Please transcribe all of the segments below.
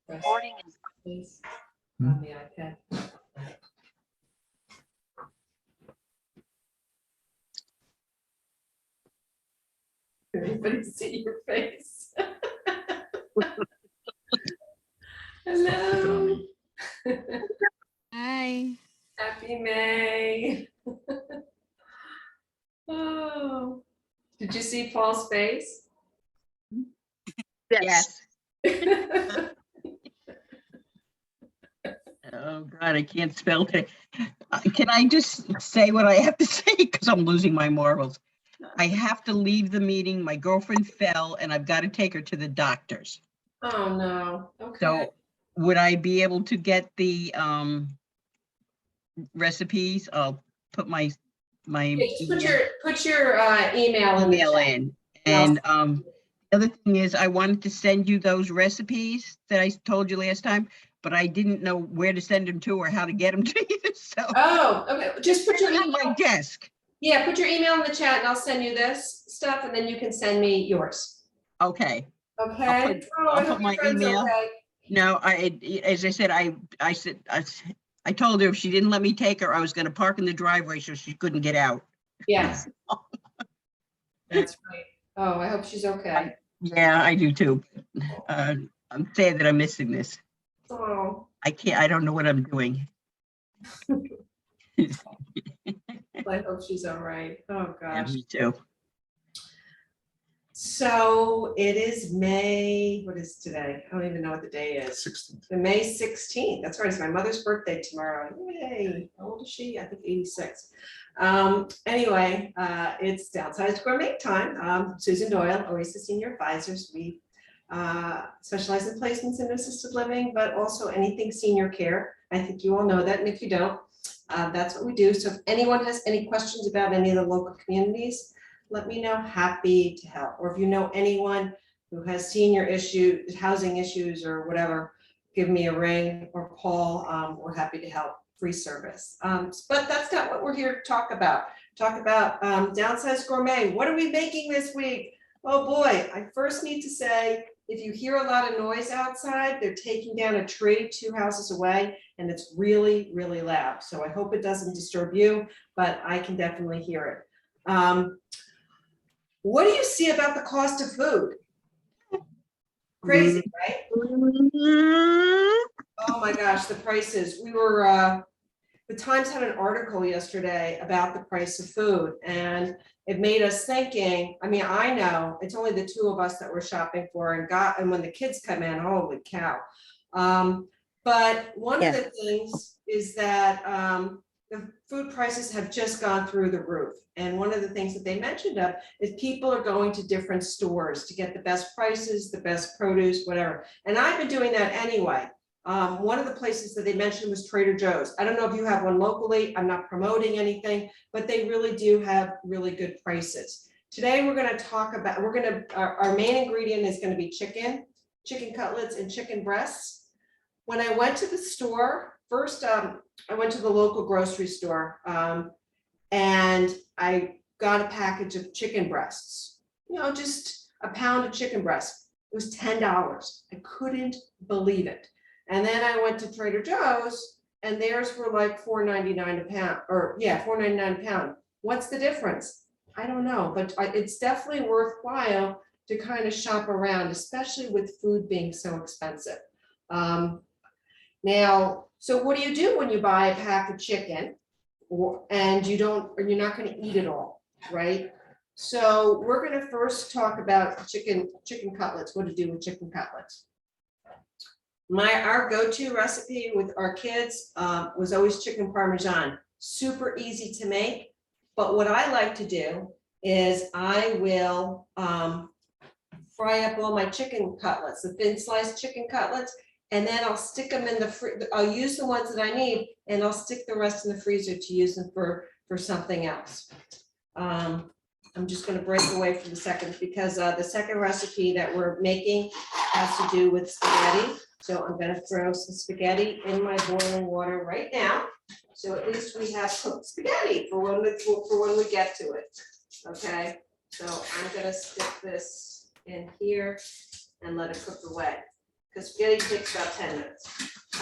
Recording is Please, on the iPad. Everybody see your face. Hello. Hi. Happy May. Oh, did you see Paul's face? Yes. Oh God, I can't spell today. Can I just say what I have to say? Because I'm losing my marbles. I have to leave the meeting. My girlfriend fell and I've got to take her to the doctor's. Oh, no. Okay. So would I be able to get the recipes? I'll put my Just put your email in the email chat. in. And the other thing is I wanted to send you those recipes that I told you last time, but I didn't know where to send them to or how to get them to you. So Oh, okay. Just put your they're on email. my desk. Yeah, put your email in the chat and I'll send you this stuff and then you can send me yours. Okay. Okay. I'll put my email. Okay. No, as I said, I told her if she didn't let me take her, I was going to park in the driveway so she couldn't get out. Yes. That's right. Oh, I hope she's okay. Yeah, I do too. I'm sad that I'm missing this. Oh, I don't know what I'm doing. I hope she's all right. Oh, Yeah, gosh. me too. So it is May, what is today? I don't even know what the day is. 16th. The May 16th. That's right. It's my mother's birthday tomorrow. Yay. How old is she? I think 86. Anyway, it's Downsized Gourmet time. Susan Doyle, Oasis Senior Advisors. We specialize in placements in assisted living, but also anything senior care. I think you all know that. And if you don't, that's what we do. So if anyone has any questions about any of the local communities, let me know. Happy to help. Or if you know anyone who has senior issues, housing issues or whatever, give me a ring or call. We're happy to help. Free service. But that's not what we're here to talk about. Talk about Downsized Gourmet. What are we making this week? Oh boy, I first need to say, if you hear a lot of noise outside, they're taking down a tree 2 houses away and it's really, really loud. So I hope it doesn't disturb you, but I can definitely hear it. What do you see about the cost of food? Crazy, right? Oh my gosh, the prices. We were, the Times had an article yesterday about the price of food and it made us thinking. I mean, I know it's only the two of us that we're shopping for and when the kids come in, holy cow. But one of the things is that the food prices have just gone through the roof. And one of the things that they mentioned of is people are going to different stores to get the best prices, the best produce, whatever. And I've been doing that anyway. One of the places that they mentioned was Trader Joe's. I don't know if you have one locally. I'm not promoting anything, but they really do have really good prices. Today, we're going to talk about, our main ingredient is going to be chicken cutlets and chicken breasts. When I went to the store, first, I went to the local grocery store and I got a package of chicken breasts, just a pound of chicken breast. It was $10. I couldn't believe it. And then I went to Trader Joe's and theirs were like $4.99 a pound, or yeah, $4.99 a pound. What's the difference? I don't know, but it's definitely worthwhile to kind of shop around, especially with food being so expensive. Now, so what do you do when you buy a pack of chicken and you're not going to eat it all, right? So we're going to first talk about chicken cutlets, what to do with chicken cutlets. Our go-to recipe with our kids was always chicken parmesan. Super easy to make, but what I like to do is I will fry up all my chicken cutlets, the thin sliced chicken cutlets, and then I'll stick them in I'll use the ones that I need, and I'll stick the rest in the freezer to use them for something else. I'm just going to break away from the second because the second recipe that we're making has to do with spaghetti. So I'm going to throw some spaghetti in my boiling water right now. So at least we have cooked spaghetti for when we get to it. Okay, so I'm going to stick this in here and let it cook away. because spaghetti takes about 10 minutes.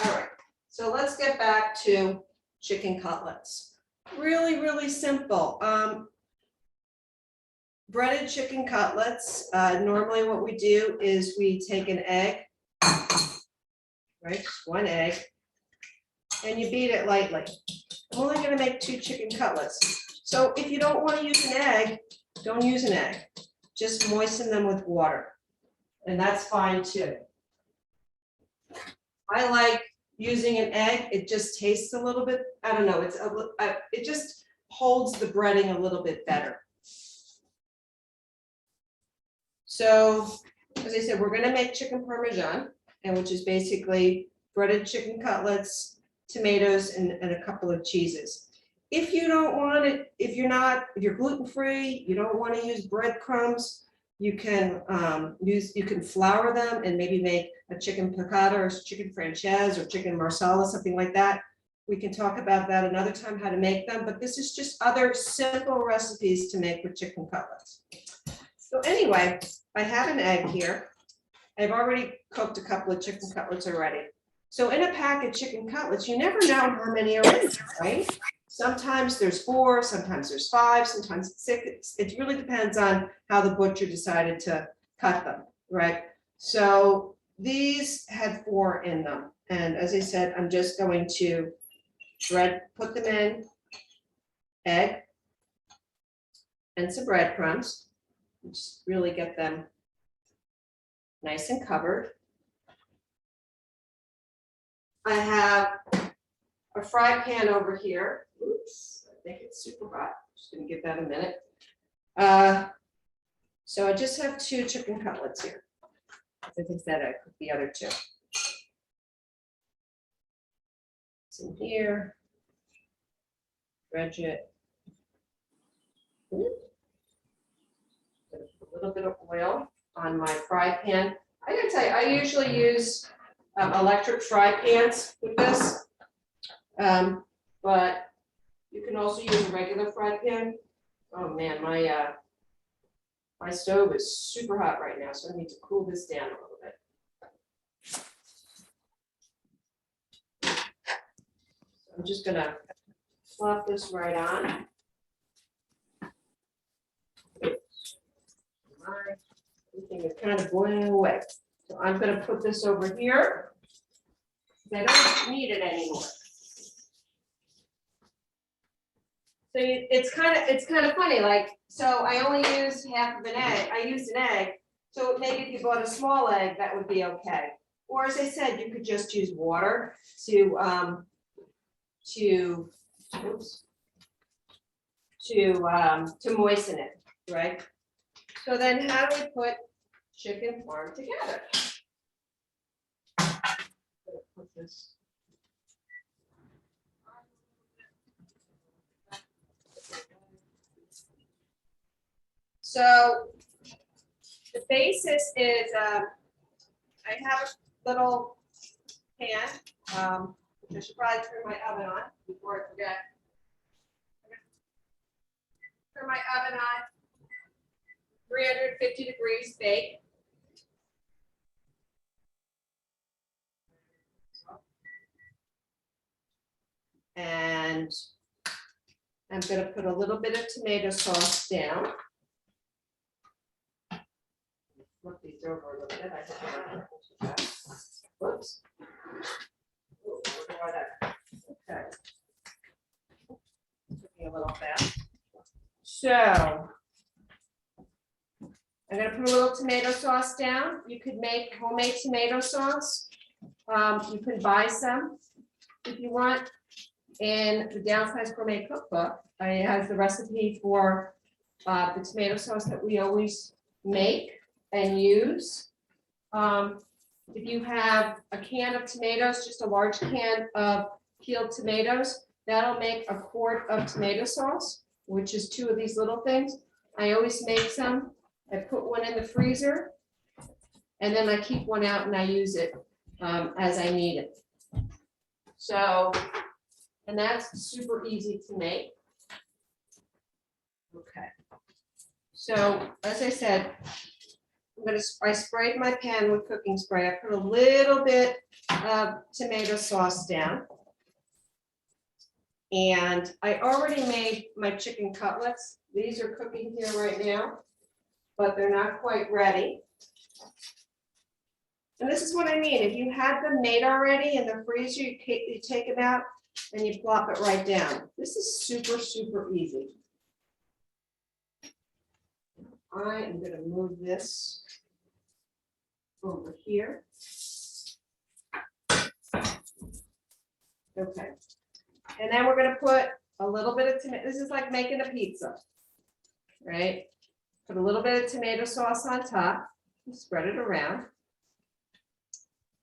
All right, so let's get back to chicken cutlets. Really, really simple. Breaded chicken cutlets. Normally what we do is we take an egg, right, just one egg, and you beat it lightly. I'm only gonna make 2 chicken cutlets. So if you don't want to use an egg, don't use an egg. Just moisten them with water, and that's fine too. I like using an egg. It just tastes a little bit, I don't know, it just holds the breading a little bit better. So, as I said, we're gonna make chicken parmesan, and which is basically breaded chicken cutlets, tomatoes, and a couple of cheeses. If you don't want it, if you're gluten-free, you don't want to use breadcrumbs, you can flour them and maybe make a chicken piccata or chicken franchise or chicken marsala, something like that. We can talk about that another time, how to make them, but this is just other simple recipes to make with chicken cutlets. So anyway, I have an egg here. I've already cooked a couple of chicken cutlets already. So in a pack of chicken cutlets, you never know how many are in, right? Sometimes there's 4, sometimes there's 5, sometimes it's 6. It really depends on how the butcher decided to cut them, right? So these had 4 in them. And as I said, I'm just going to put them in egg and some breadcrumbs. Just really get them nice and covered. I have a fry pan over here. Oops, I think it's super hot. Just gonna give that a minute. So I just have 2 chicken cutlets here. I think that I cooked the other 2. It's in here. Dredge it. A little bit of oil on my fry pan. I gotta tell you, I usually use electric fry pans with this. But you can also use a regular fry pan. Oh man, my stove is super hot right now, so I need to cool this down a little bit. So I'm just gonna flop this right on. Everything is kind of boiling away. So I'm gonna put this over here. I don't need it anymore. So it's kind of funny, like, so I only used half of an egg. I used an egg. So maybe if you bought a small egg, that would be okay. Or as I said, you could just use water to moisten it, right? So then how do we put chicken parm together? Put this. So the basis is I have a little pan, which I should probably turn my oven on before I forget. Turn my oven on, 350 degrees bake. And I'm going to put a little bit of tomato sauce down. Flip these over a little bit. Whoops. Ooh, okay. Took me a little fast. So I'm going to put a little tomato sauce down. You could make homemade tomato sauce. You can buy some if you want. In the Downsized Gourmet cookbook, it has the recipe for the tomato sauce that we always make and use. If you have a can of tomatoes, just a large can of peeled tomatoes, that'll make a quart of tomato sauce, which is 2 of these little things. I always make some. I put one in the freezer, and then I keep one out and I use it as I need it. So, and that's super easy to make. Okay. So, as I said, I sprayed my pan with cooking spray. I put a little bit of tomato sauce down. And I already made my chicken cutlets. These are cooking here right now, but they're not quite ready. And this is what I mean. If you have them made already in the freezer, you take them out and you plop it right down. This is super, super easy. I am going to move this over here. Okay. And then we're going to put a little bit of tomato. This is like making a pizza, right? Put a little bit of tomato sauce on top, spread it around.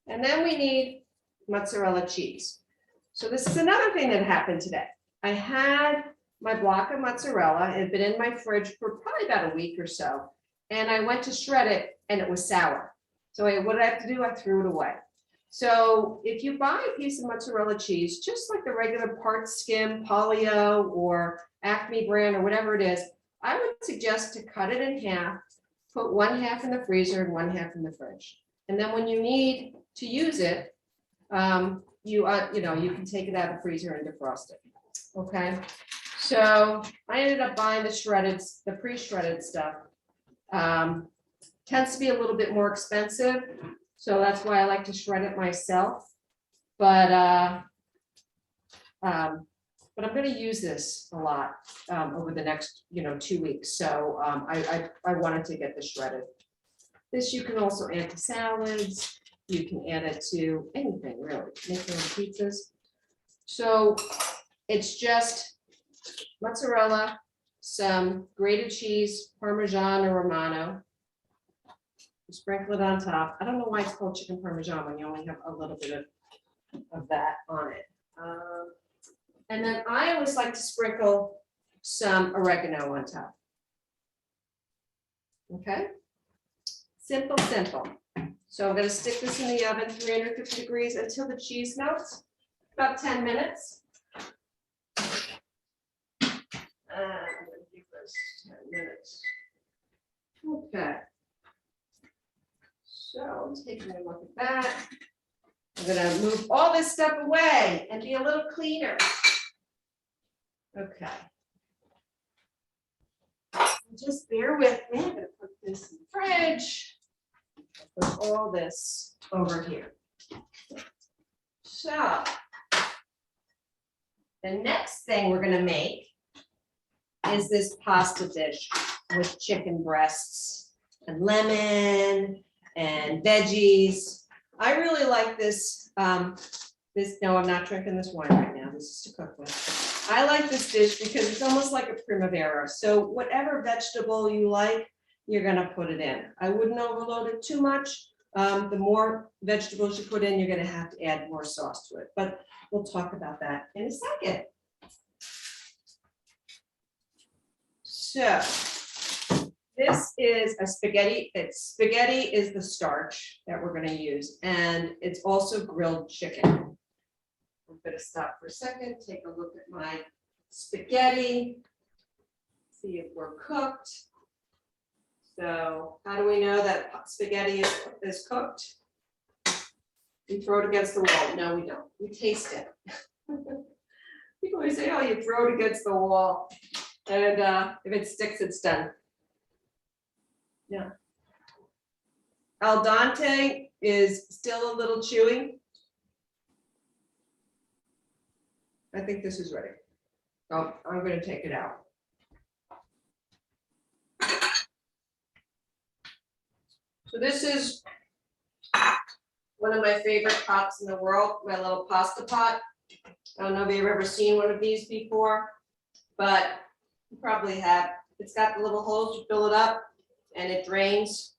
And then we need mozzarella cheese. So this is another thing that happened today. I had my block of mozzarella. It had been in my fridge for probably about a week or so. And I went to shred it and it was sour. So what did I have to do? I threw it away. So if you buy a piece of mozzarella cheese, just like the regular part skim, Polio or Acme brand or whatever it is, I would suggest to cut it in half, put one half in the freezer and one half in the fridge. And then when you need to use it, you can take it out of the freezer and defrost it. Okay. So I ended up buying the pre-shredded stuff. Tends to be a little bit more expensive. So that's why I like to shred it myself. But I'm going to use this a lot over the next 2 weeks. So I wanted to get this shredded. This you can also add to salads. You can add it to anything really, make your own pizzas. So it's just mozzarella, some grated cheese, Parmesan or Romano. Sprinkle it on top. I don't know why it's called chicken Parmesan when you only have a little bit of that on it. And then I always like to sprinkle some oregano on top. Okay. Simple, simple. So I'm going to stick this in the oven, 350 degrees until the cheese melts, about 10 minutes. I'm going to give this 10 minutes. Okay. So taking a look at that. I'm going to move all this stuff away and be a little cleaner. Okay. Just bear with me. I'm going to put this in the fridge. Put all this over here. So the next thing we're going to make is this pasta dish with chicken breasts and lemon and veggies. I really like this. No, I'm not drinking this wine right now. This is to cook with. I like this dish because it's almost like a primavera. So whatever vegetable you like, you're gonna put it in. I wouldn't overload it too much. The more vegetables you put in, you're gonna have to add more sauce to it. But we'll talk about that in a second. So this is a spaghetti. Spaghetti is the starch that we're gonna use, and it's also grilled chicken. I'm gonna stop for a second, take a look at my spaghetti, see if we're cooked. So how do we know that spaghetti is cooked? We throw it against the wall. No, we don't. We taste it. People always say, oh, you throw it against the wall. And if it sticks, it's done. Yeah. Al dente is still a little chewy. I think this is ready. Oh, I'm going to take it out. So this is one of my favorite pots in the world, my little pasta pot. I don't know if you've ever seen one of these before, but you probably have. It's got the little holes, you fill it up, and it drains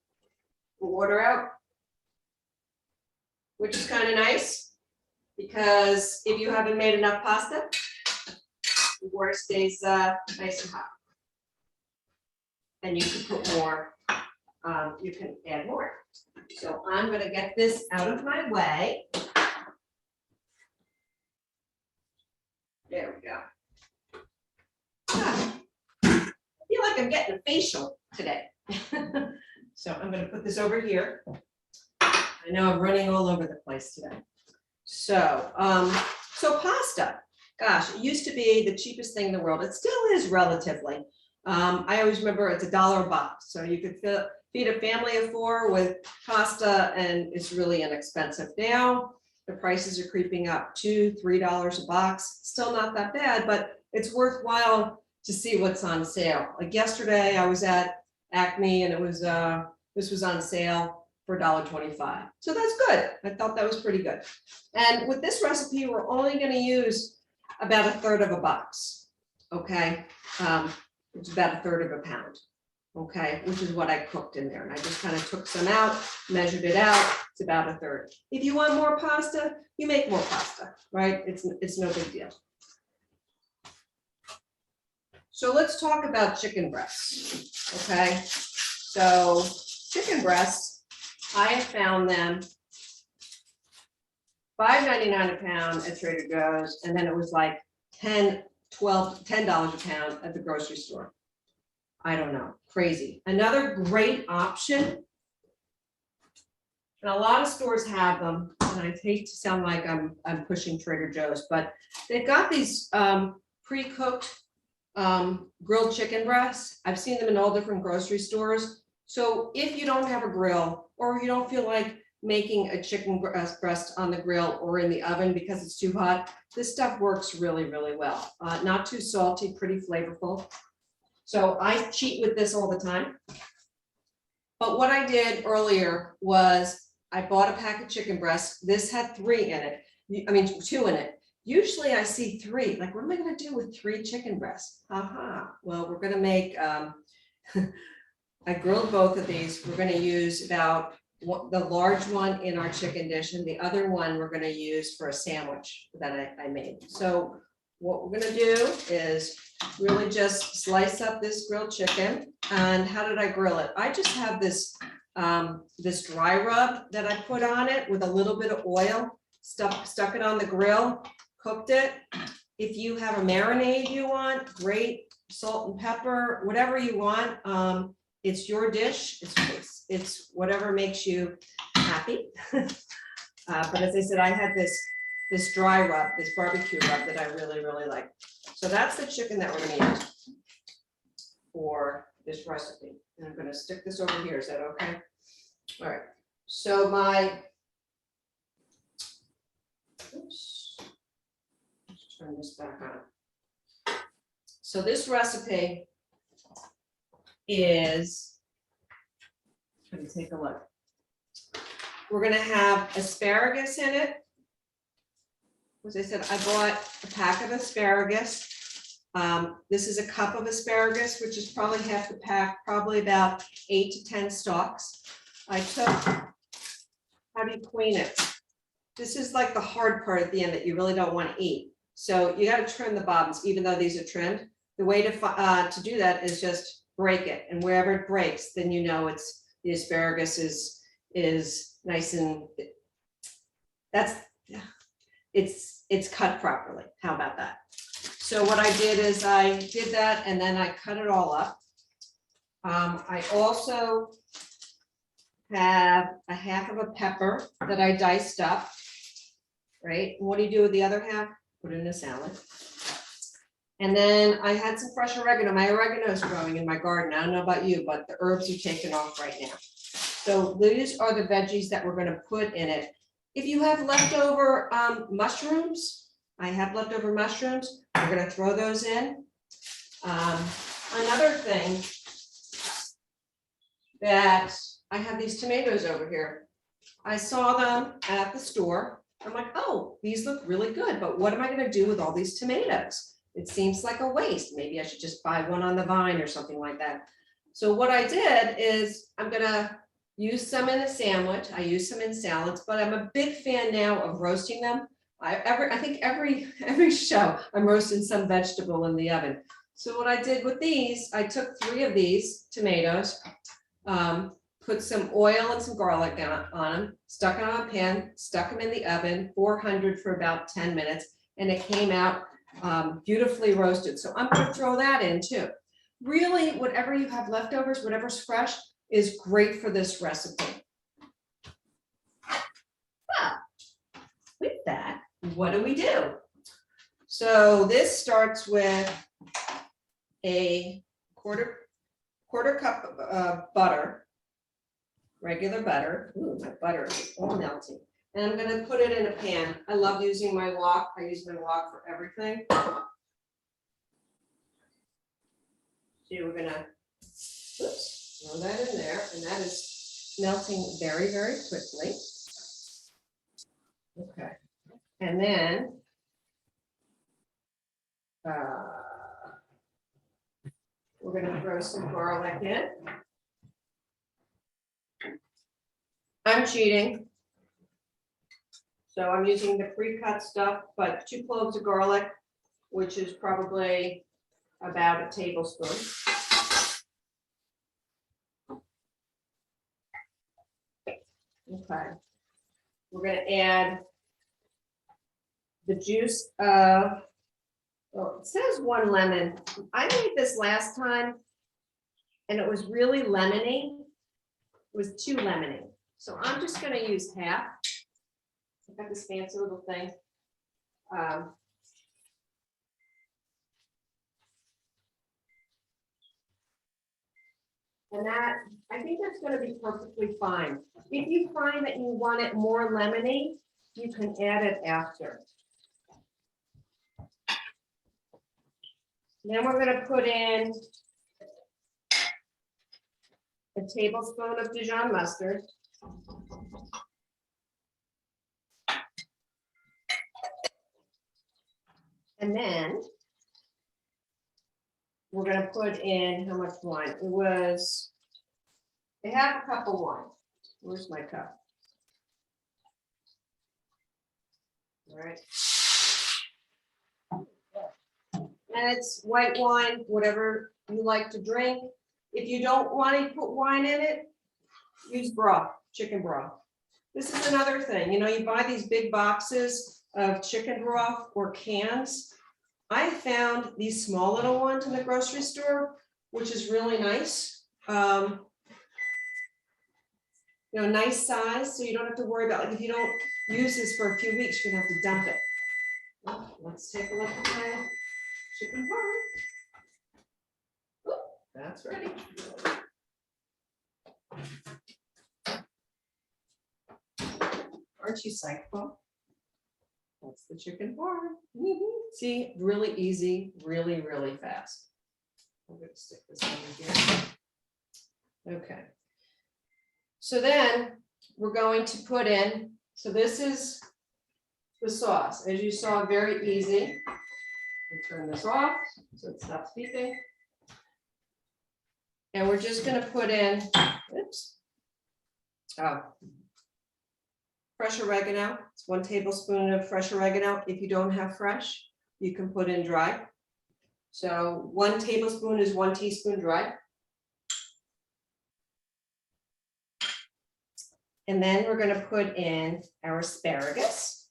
the water out, which is kind of nice because if you haven't made enough pasta, the water stays nice and hot. And you can put more, you can add more. So I'm going to get this out of my way. There we go. I feel like I'm getting a facial today. So I'm gonna put this over here. I know I'm running all over the place today. So, so pasta, gosh, it used to be the cheapest thing in the world. It still is relatively. I always remember it's $1 a box, so you could feed a family of 4 with pasta, and it's really inexpensive. Now, the prices are creeping up, $2, $3 a box. Still not that bad, but it's worthwhile to see what's on sale. Like yesterday, I was at Acme, and it was this was on sale for $1.25. So that's good. I thought that was pretty good. And with this recipe, we're only going to use about 1/3 of a box. Okay, it's about 1/3 of a pound. Okay, which is what I cooked in there. And I just kind of took some out, measured it out. It's about 1/3. If you want more pasta, you make more pasta, right? It's no big deal. So let's talk about chicken breasts. Okay, so chicken breasts, I have found them $5.99 a pound at Trader Joe's, and then it was like $10 a pound at the grocery store. I don't know, crazy. Another great option, and a lot of stores have them, and I hate to sound like I'm pushing Trader Joe's, but they've got these pre-cooked grilled chicken breasts. I've seen them in all different grocery stores. So if you don't have a grill, or you don't feel like making a chicken breast on the grill or in the oven because it's too hot, this stuff works really, really well. Not too salty, pretty flavorful. So I cheat with this all the time. But what I did earlier was I bought a pack of chicken breasts. This had 3 in it. I mean, 2 in it. Usually I see 3, like, what am I gonna do with 3 chicken breasts? Well, we're gonna make, I grilled both of these. We're gonna use about the large one in our chicken dish, and the other one we're gonna use for a sandwich that I made. So what we're gonna do is really just slice up this grilled chicken. And how did I grill it? I just have this, this dry rub that I put on it with a little bit of oil, stuck it on the grill, cooked it. If you have a marinade you want, great, salt and pepper, whatever you want. It's your dish. It's whatever makes you happy. But as I said, I had this dry rub, this barbecue rub that I really, really like. So that's the chicken that we're gonna use for this recipe. And I'm gonna stick this over here. Is that okay? All right. So oops. Let's turn this back on. So this recipe is, let me take a look. We're gonna have asparagus in it. As I said, I bought a pack of asparagus. This is a cup of asparagus, which is probably half the pack, probably about 8 to 10 stalks. I took, how do you clean it? This is like the hard part at the end that you really don't want to eat. So you got to trim the bottoms, even though these are trimmed. The way to do that is just break it, and wherever it breaks, then you know it's the asparagus is nice, and it's cut properly. How about that? So what I did is I did that, and then I cut it all up. I also have a half of a pepper that I diced up. Right? And what do you do with the other half? Put it in a salad. And then I had some fresh oregano. My oregano is growing in my garden. I don't know about you, but the herbs are taking off right now. So these are the veggies that we're going to put in it. If you have leftover mushrooms, I have leftover mushrooms. We're going to throw those in. Another thing that I have these tomatoes over here. I saw them at the store. I'm like, oh, these look really good, but what am I going to do with all these tomatoes? It seems like a waste. Maybe I should just buy one on the vine or something like that. So what I did is I'm gonna use some in a sandwich. I use some in salads, but I'm a big fan now of roasting them. I think every show I'm roasting some vegetable in the oven. So what I did with these, I took 3 of these tomatoes, put some oil and some garlic on them, stuck it on a pan, stuck them in the oven, 400 for about 10 minutes, and it came out beautifully roasted. So I'm going to throw that in too. Really, whatever you have leftovers, whatever's fresh, is great for this recipe. Well, with that, what do? So this starts with a quarter cup of butter, regular butter. Ooh, my butter is all melting. And I'm gonna put it in a pan. I love using my wok. I use my wok for everything. See, we're gonna, oops, throw that in there, and that is melting very, very quickly. Okay, and then we're gonna throw some garlic in. I'm cheating. So I'm using the pre-cut stuff, but 2 cloves of garlic, which is probably about a tablespoon. Okay. We're gonna add the juice of, well, it says 1 lemon. I made this last time and it was really lemony. It was too lemony. So I'm just gonna use half. I've got this fancy little thing. And that, I think that's gonna be perfectly fine. If you find that you want it more lemony, you can add it after. Then we're gonna put in a tablespoon of Dijon mustard. And then we're gonna put in how much wine? It was a half a cup of wine. Where's my cup? All right. And it's white wine, whatever you like to drink. If you don't want to put wine in it, use broth, chicken broth. This is another thing, you know, you buy these big boxes of chicken broth or cans. I found these small little ones in the grocery store, which is really nice. You know, nice size, so you don't have to worry about, like, if you don't use this for a few weeks, you're gonna have to dump it. Well, let's take a look at my chicken parm. Oh, that's ready. Aren't you psycho? That's the chicken parm. See, really easy, really, really fast. I'm gonna stick this over here. Okay. So then we're going to put in, so this is the sauce. As you saw, very easy. Turn this off so it stops beeping. And we're just gonna put in, oops. Oh. Fresh oregano, it's 1 tablespoon of fresh oregano. If you don't have fresh, you can put in dry. So 1 tablespoon is 1 teaspoon dry. And then we're gonna put in our asparagus.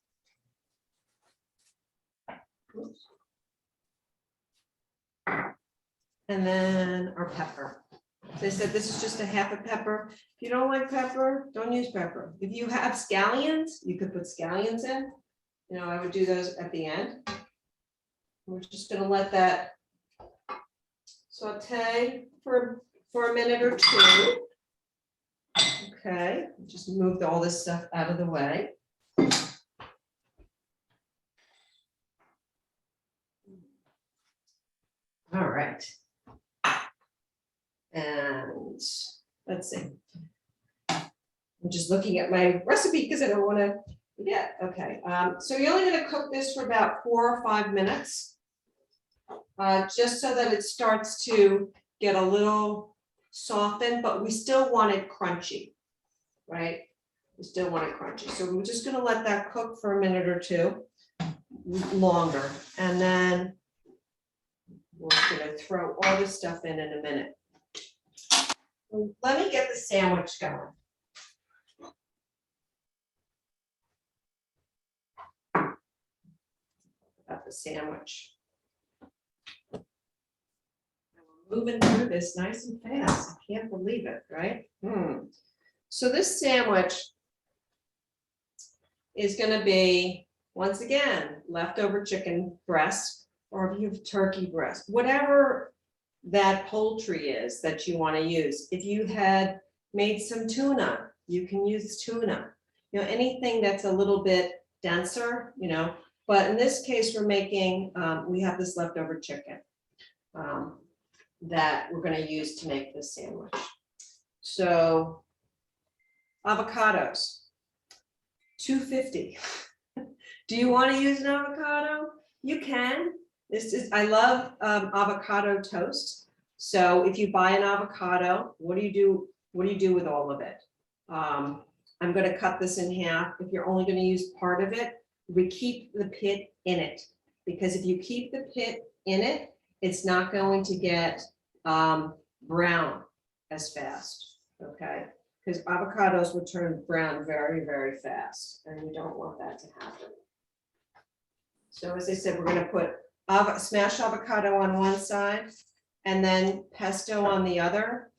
Oops. And then our pepper. So I said this is just a half a pepper. If you don't like pepper, don't use pepper. If you have scallions, you could put scallions in. You know, I would do those at the end. We're just gonna let that saute for a minute or 2. Okay, just moved all this stuff out of the way. All right. And let's see. I'm just looking at my recipe because I don't want to forget. Okay, so you're only going to cook this for about 4 or 5 minutes, just so that it starts to get a little softened, but we still want it crunchy, right? We still want it crunchy. So we're just going to let that cook for a minute or 2 longer, and then we're going to throw all this stuff in a minute. Let me get the sandwich going. About the sandwich. I will Moving through this nice and fast. I can't believe it, right? So this sandwich is gonna be, once again, leftover chicken breast, or if you have turkey breast, whatever that poultry is that you wanna use. If you had made some tuna, you can use tuna. You know, anything that's a little bit denser, you know, but in this case, we're making, we have this leftover chicken that we're gonna use to make this sandwich. So avocados, $2.50. Do you want to use an avocado? You can. This is, I love avocado toast. So if you buy an avocado, what do you do? What do you do with all of it? I'm going to cut this in half. If you're only going to use part of it, we keep the pit in it, because if you keep the pit in it, it's not going to get brown as fast. Okay. Because avocados will turn brown very, very fast, and you don't want that to happen. So as I said, we're going to put smashed avocado on one side and then pesto on the other.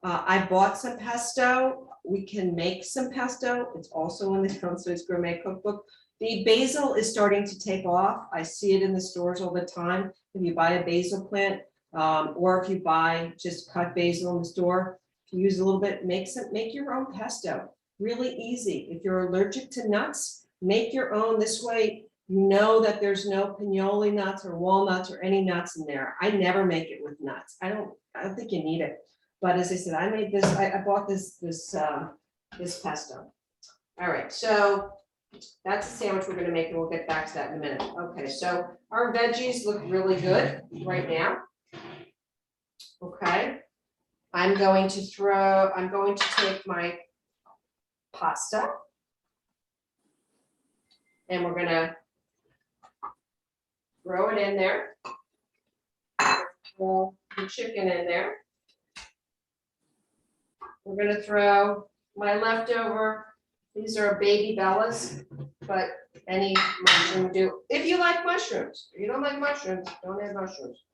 I bought some pesto. We can make some pesto. It's also in the Downsized Gourmet cookbook. The basil is starting to take off. I see it in the stores all the time. If you buy a basil plant, or if you buy just cut basil in the store, use a little bit, make your own pesto. Really easy. If you're allergic to nuts, make your own. This way, you know that there's no pinoli nuts or walnuts or any nuts in there. I never make it with nuts. I don't think you need it. But as I said, I made this. I bought this pesto. All right, so that's a sandwich we're going to make, and we'll get back to that in a minute. Okay, so our veggies look really good right now. Okay. I'm going to take my pasta, and we're gonna throw it in there. Throw the chicken in there. We're gonna throw my leftover, these are baby bellas, but any mushroom will do. If you like mushrooms, if you don't like mushrooms, don't add mushrooms.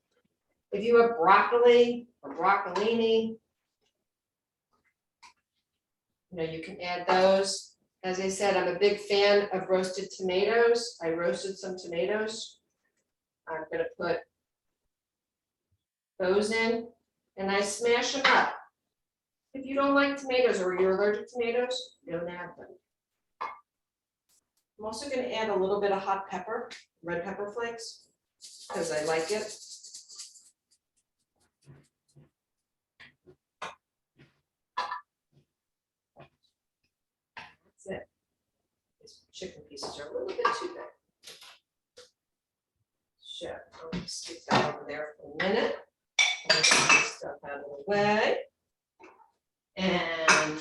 If you have broccoli or broccolini, you know, you can add those. As I said, I'm a big fan of roasted tomatoes. I roasted some tomatoes. I'm going to put those in, and I smash them up. If you don't like tomatoes or you're allergic to tomatoes, you don't add them. I'm also going to add a little bit of hot pepper, red pepper flakes, because I like it. That's it. These chicken pieces are a little bit too big. So I'll just stick that over there for a minute. Get this stuff out of the way. And I'm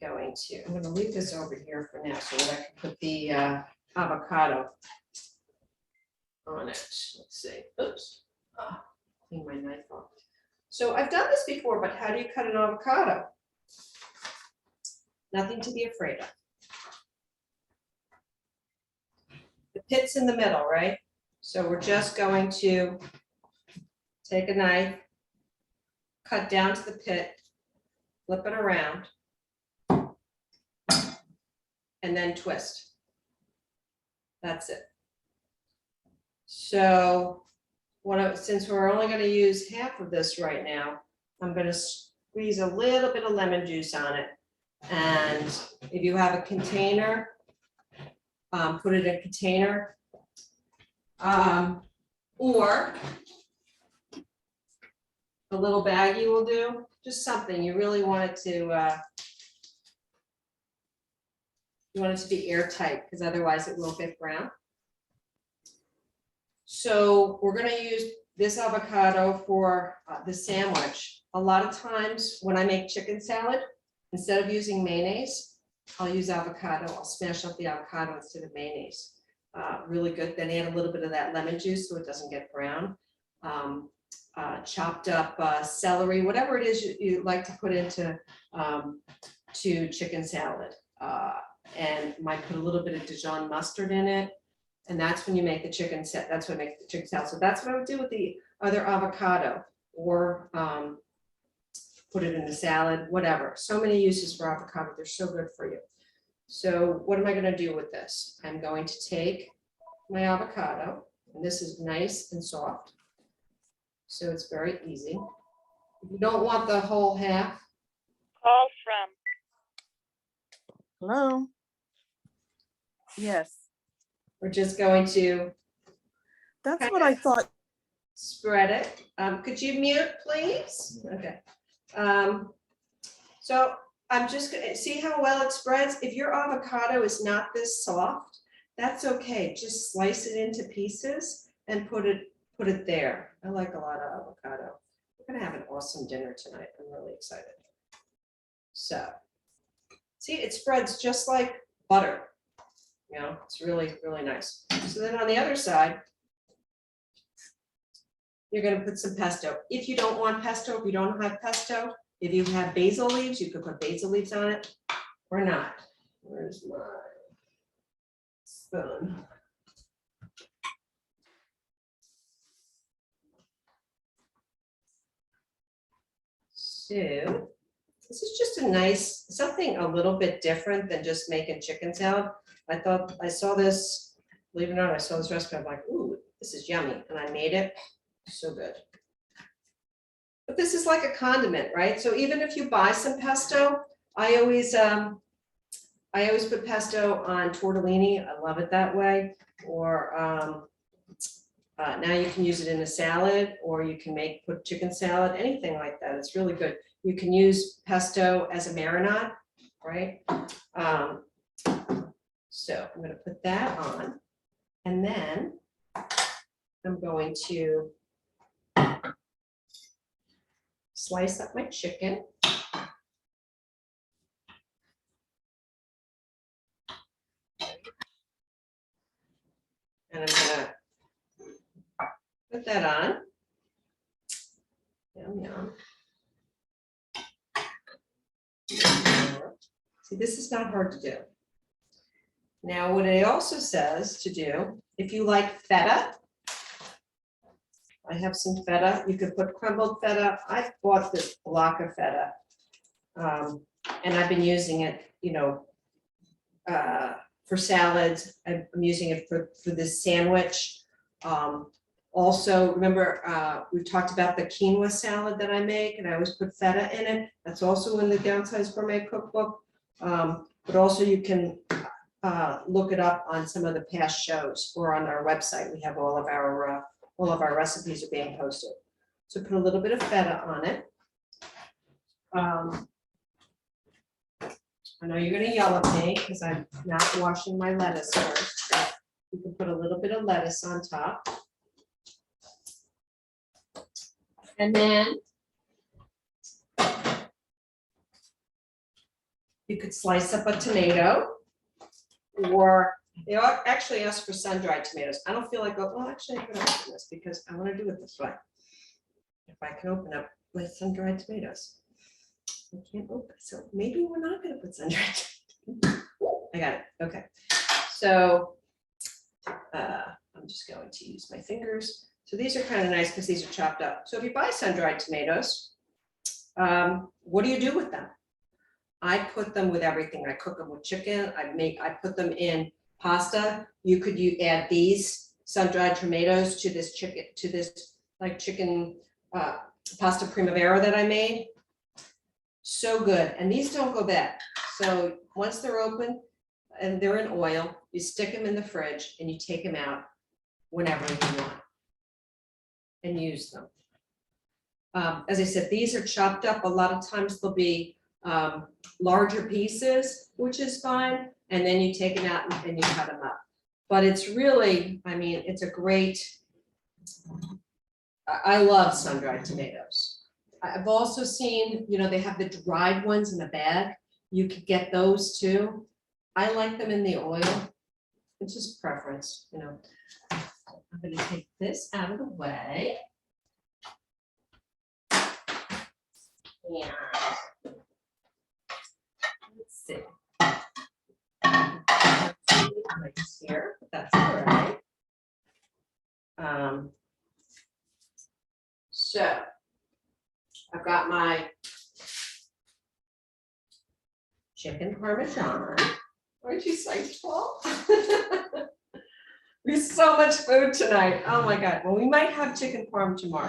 going to leave this over here for now so that I can put the avocado on it. Let's see. Oops. Clean my knife off. So I've done this before, but how do you cut an avocado? Nothing to be afraid of. The pit's in the middle, right? So we're just going to take a knife, cut down to the pit, flip it around, and then twist. That's it. So since we're only going to use half of this right now, I'm going to squeeze a little bit of lemon juice on it. And if you have a container, put it in a container, or a little baggie will do. Just something you really want it to. You want it to be airtight, because otherwise it will get brown. So we're going to use this avocado for the sandwich. A lot of times when I make chicken salad, instead of using mayonnaise, I'll use avocado. I'll smash up the avocado instead of mayonnaise. Really good. Then add a little bit of that lemon juice so it doesn't get brown. Chopped up celery, whatever it is you like to put into to chicken salad. And might put a little bit of Dijon mustard in it. And that's when you make the chicken set, that's what makes the chicken salad. So that's what I would do with the other avocado, or put it in the salad, whatever. So many uses for avocado, they're so good for you. So what am I gonna do with this? I'm going to take my avocado, and this is nice and soft. So it's very easy. If you don't want the whole half. Call from. Hello? Yes, We're just going to that's what I thought. spread it. Could you mute, please? Okay. So I'm just gonna see how well it spreads. If your avocado is not this soft, that's okay. Just slice it into pieces and put it there. I like a lot of avocado. We're gonna have an awesome dinner tonight. I'm really excited. So, see, it spreads just like butter. You know, it's really, really nice. So then on the other side, you're gonna put some pesto. If you don't want pesto, if you don't have pesto, if you have basil leaves, you could put basil leaves on it or not. Where's my spoon? So this is just a nice, something a little bit different than just making chicken salad. I thought, I saw this, believe it or not, I saw this recipe, I'm like, ooh, this is yummy, and I made it, so good. But this is like a condiment, right? So even if you buy some pesto, I always put pesto on tortellini, I love it that way, or now you can use it in a salad, or you can put chicken salad, anything like that, it's really good. You can use pesto as a marinade, right? So I'm gonna put that on, and then I'm going to slice up my chicken. And I'm gonna put that on. Yum, yum. See, this is not hard to do. Now, what it also says to do, if you like feta, I have some feta. You could put crumbled feta. I bought this block of feta, and I've been using it, you know, for salads. I'm using it for this sandwich. Also, remember, we talked about the quinoa salad that I make, and I always put feta in it. That's also in the Downsized Gourmet cookbook. But also you can look it up on some of the past shows or on our website. We have all of our recipes are being posted. So put a little bit of feta on it. I know you're gonna yell at me because I'm not washing my lettuce first, but you can put a little bit of lettuce on top. And then you could slice up a tomato, or they actually ask for sun-dried tomatoes. I don't feel like, well, actually, I'm gonna open this because I want to do it this way. If I can open up with sun-dried tomatoes. I can't open, so maybe we're not gonna put sun-dried. I got it, okay. So I'm just going to use my fingers. So these are kind of nice because these are chopped up. So if you buy sun-dried tomatoes, what do you do with them? I put them with everything. I cook them with chicken. I put them in pasta. You could add these sun-dried tomatoes to this chicken, chicken pasta primavera that I made. So good. And these don't go bad. So once they're open and they're in oil, you stick them in the fridge and you take them out whenever you want and use them. As I said, these are chopped up. A lot of times they'll be larger pieces, which is fine. And then you take them out and you cut them up. But it's really, I mean, it's a great, I love sun-dried tomatoes. I've also seen, you know, they have the dried ones in a bag. You could get those too. I like them in the oil. It's just preference, you know. I'm going to take this out of the way. And let's see. place here, but that's all right. So I've got my chicken parmesan. Aren't you psyched, Paul? We have so much food tonight. Oh my God. Well, we might have chicken parm tomorrow.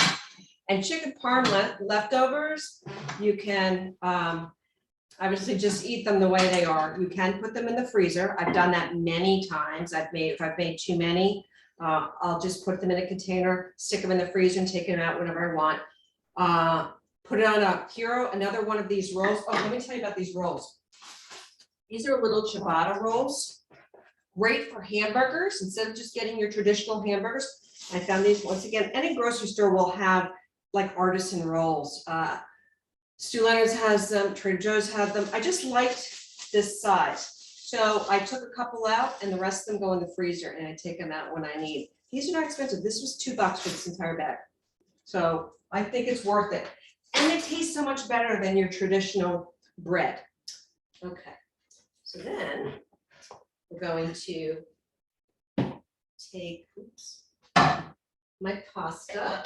And chicken parm leftovers, you can obviously just eat them the way they are. You can put them in the freezer. I've done that many times. If I've made too many, I'll just put them in a container, stick them in the freezer and take them out whenever I want. Put it on a hero, another one of these rolls. Oh, let me tell you about these rolls. These are little ciabatta rolls. Great for hamburgers instead of just getting your traditional hamburgers. I found these once again. Any grocery store will have like artisan rolls. Stu Leonard's has them, Trader Joe's has them. I just liked this size. So I took a couple out and the rest of them go in the freezer and I take them out when I need. These are not expensive. This was $2 for this entire bag. So I think it's worth it. And they taste so much better than your traditional bread. Okay, so then we're going to take, oops, my pasta.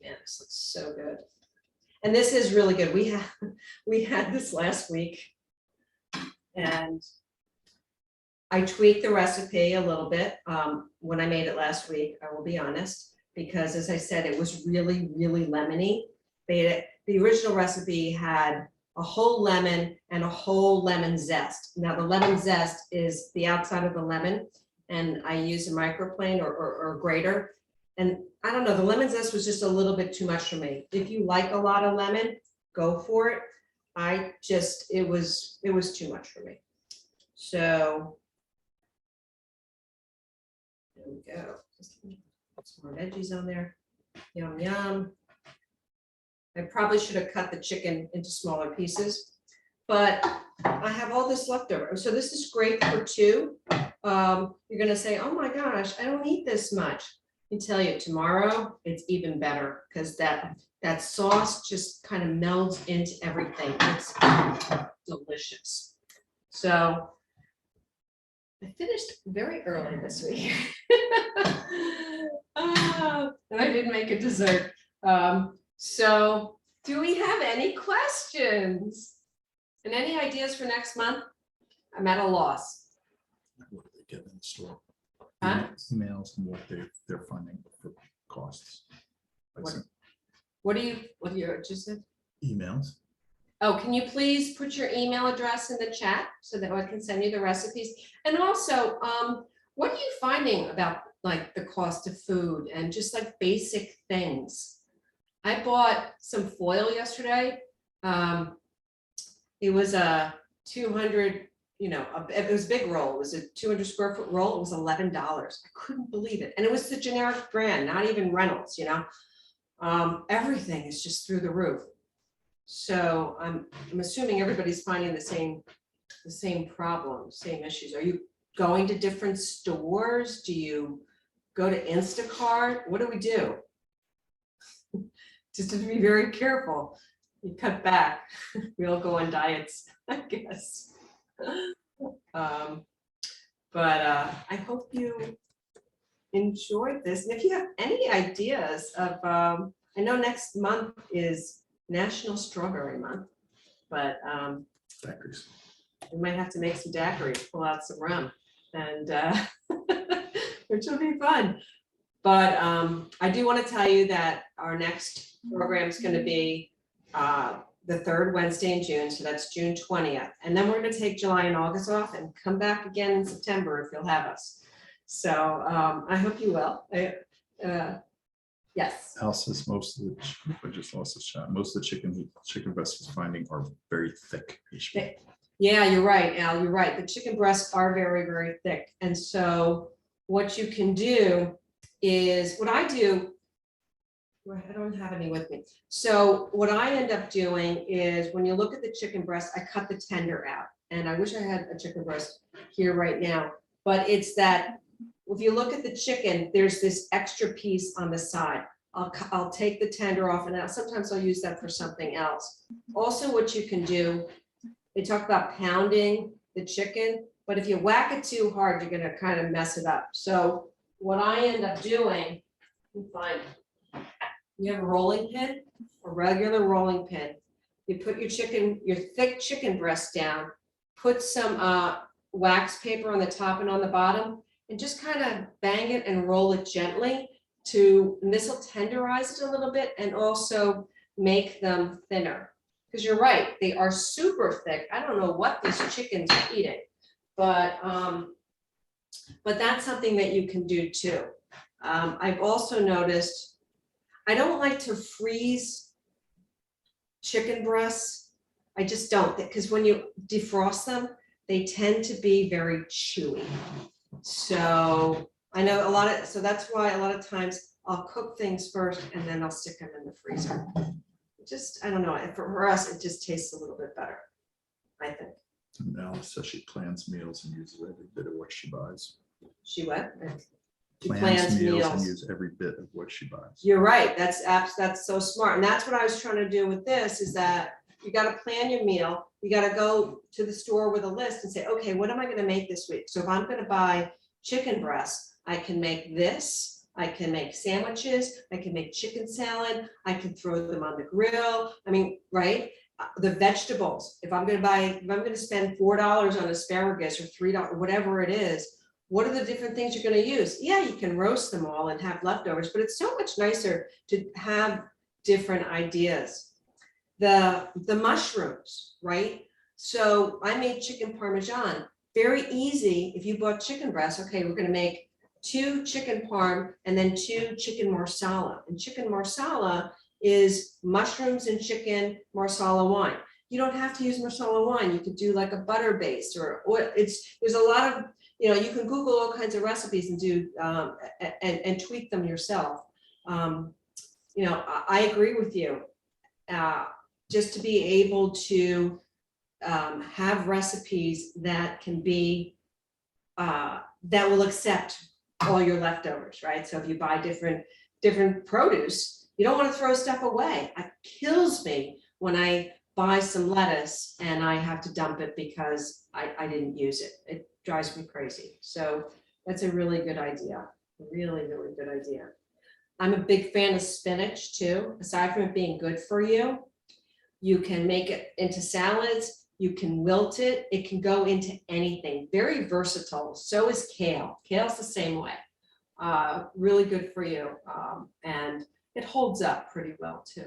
Man, this looks so good. And this is really good. We had this last week and I tweaked the recipe a little bit when I made it last week, I will be honest, because as I said, it was really, really lemony. The original recipe had a whole lemon and a whole lemon zest. Now the lemon zest is the outside of the lemon and I use a microplane or grater. And I don't know, the lemon zest was just a little bit too much for me. If you like a lot of lemon, go for it. It was too much for me. So there we go. Some more veggies on there. Yum, yum. I probably should have cut the chicken into smaller pieces, but I have all this left over. So this is great for two. You're gonna say, oh my gosh, I don't eat this much. I can tell you tomorrow, it's even better because that sauce just kind of melds into everything. It's delicious. So I finished very early this week. And I didn't make a dessert. So do we have any questions? And any ideas for next month? I'm at a loss. What do they get in the store? Huh? Emails and what they're funding for costs. Like What? some What do you just said? emails. Oh, can you please put your email address in the chat so that I can send you the recipes? And also, what are you finding about like the cost of food and just like basic things? I bought some foil yesterday. It was a 200, it was a big roll. It was a 200 square foot roll. It was $11. I couldn't believe it. And it was the generic brand, not even Reynolds, everything is just through the roof. So I'm assuming everybody's finding the same problem, same issues. Are you going to different stores? Do you go to Instacart? What do we do? Just to be very careful. You cut back. We all go on diets, I guess. But I hope you enjoyed this. And if you have any ideas of, I know next month is National Strawberry Month, but Daiquiris. we might have to make some daiquiris, pull out some rum, and which will be fun. But I do want to tell you that our next program is going to be the third Wednesday in June, so that's June 20th. And then we're going to take July and August off and come back again in September if you'll have us. So I hope you will. Yes. Al says most of the, I just lost the shot. Most of the chicken breasts he's finding are very thick. Yeah, you're right, Al, you're right. The chicken breasts are very, very thick. And so what you can do is, what I do, I don't have any with me. So what I end up doing is when you look at the chicken breast, I cut the tender out. And I wish I had a chicken breast here right now, but it's that if you look at the chicken, there's this extra piece on the side. I'll take the tender off and sometimes I'll use that for something else. Also, what you can do they talk about pounding the chicken, but if you whack it too hard, you're gonna kind of mess it up. So what I end up doing, you find, you have a rolling pin, a regular rolling pin. You put your chicken, your thick chicken breast down, put some wax paper on the top and on the bottom, and just kind of bang it and roll it gently and this will tenderize it a little bit and also make them thinner. Because you're right, they are super thick. I don't know what these chickens are eating, but that's something that you can do too. I've also noticed, I don't like to freeze chicken breasts. I just don't, because when you defrost them, they tend to be very chewy. So I know so that's why a lot of times I'll cook things first and then I'll stick them in the freezer. Just, I don't know, for us, it just tastes a little bit better, I think. And Alice says she plans meals and uses every bit of what she buys. She what? She Plans meals and uses every bit of what she buys. You're right, that's so smart, and that's what I was trying to do with this, is that you gotta plan your meal, you gotta go to the store with a list and say, okay, what am I gonna make this week? So if I'm gonna buy chicken breasts, I can make this, I can make sandwiches, I can make chicken salad, I can throw them on the grill, I mean, right? The vegetables, if I'm gonna spend $4 on asparagus or $3, whatever it is, what are the different things you're gonna use? Yeah, you can roast them all and have leftovers, but it's so much nicer to have different ideas. The mushrooms, right? So I made chicken parmesan, very easy. If you bought chicken breast, okay, we're gonna make 2 chicken parm and then 2 chicken marsala. And chicken marsala is mushrooms and chicken marsala wine. You don't have to use marsala wine. You could do like a butter base or oil. There's a lot of, you know, you can Google all kinds of recipes and do and tweak them yourself. You know, I agree with you. Just to be able to have recipes that can be that will accept all your leftovers, right? So if you buy different produce, you don't want to throw stuff away. It kills me when I buy some lettuce and I have to dump it because I didn't use it. It drives me crazy. So that's a really good idea. Really, really good idea. I'm a big fan of spinach too. Aside from it being good for you, you can make it into salads. You can wilt it. It can go into anything. Very versatile. So is kale. Kale's the same way. Really good for you. And it holds up pretty well too.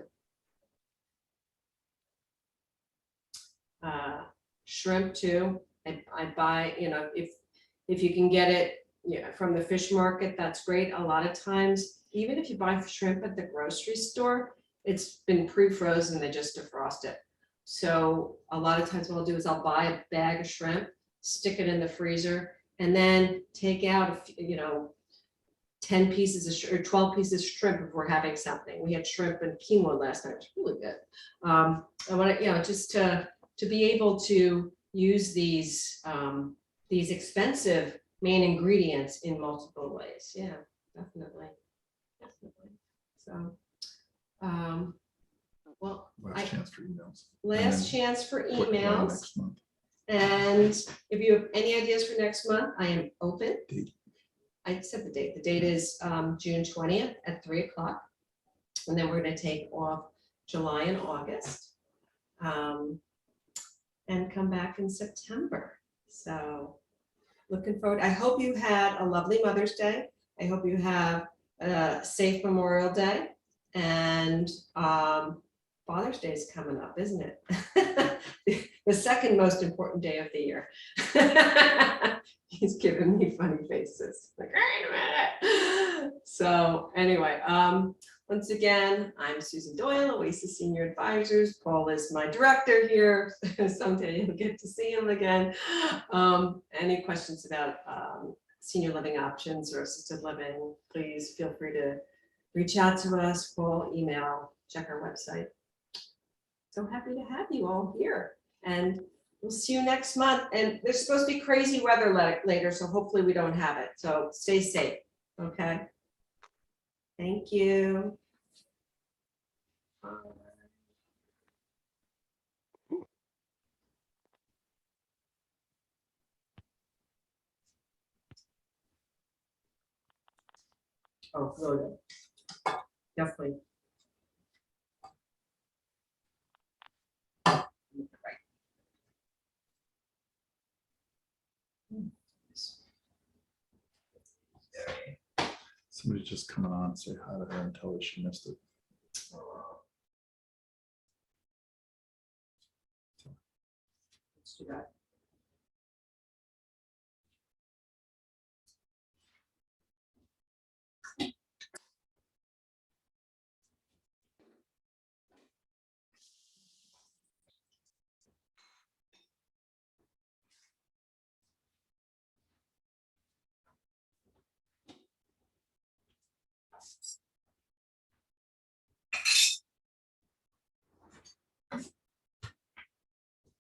Shrimp too. I buy, you know, if you can get it, you know, from the fish market, that's great. A lot of times, even if you buy shrimp at the grocery store, it's been pre-frozen, they just defrost it. So a lot of times what I'll do is I'll buy a bag of shrimp, stick it in the freezer, and then take out, you know, 10 pieces of or 12 pieces of shrimp if we're having something. We had shrimp and quinoa last night. It was really good. I want to, you know, just to be able to use these expensive main ingredients in multiple ways. Yeah, definitely. So, well, Last chance for emails. last chance for What do you want emails. next month? And if you have any ideas for next month, I am open. Date. I said the date. The date is June 20th at 3 o'clock. And then we're going to take off July and August. And come back in September. So looking forward. I hope you had a lovely Mother's Day. I hope you have a safe Memorial Day. And Father's Day is coming up, isn't it? The second most important day of the year. He's giving me funny faces. Like, wait a minute. So anyway, once again, I'm Susan Doyle, Oasis Senior Advisors. Paul is my director here. Someday you'll get to see him again. Any questions about senior living options or assisted living, please feel free to reach out to us, call, email, check our website. So happy to have you all here, and we'll see you next month. And there's supposed to be crazy weather later, so hopefully we don't have it. So stay safe, okay? Thank you. Oh, really good. Definitely. Somebody just coming on, say hi to her and tell her she missed it. Let's do that.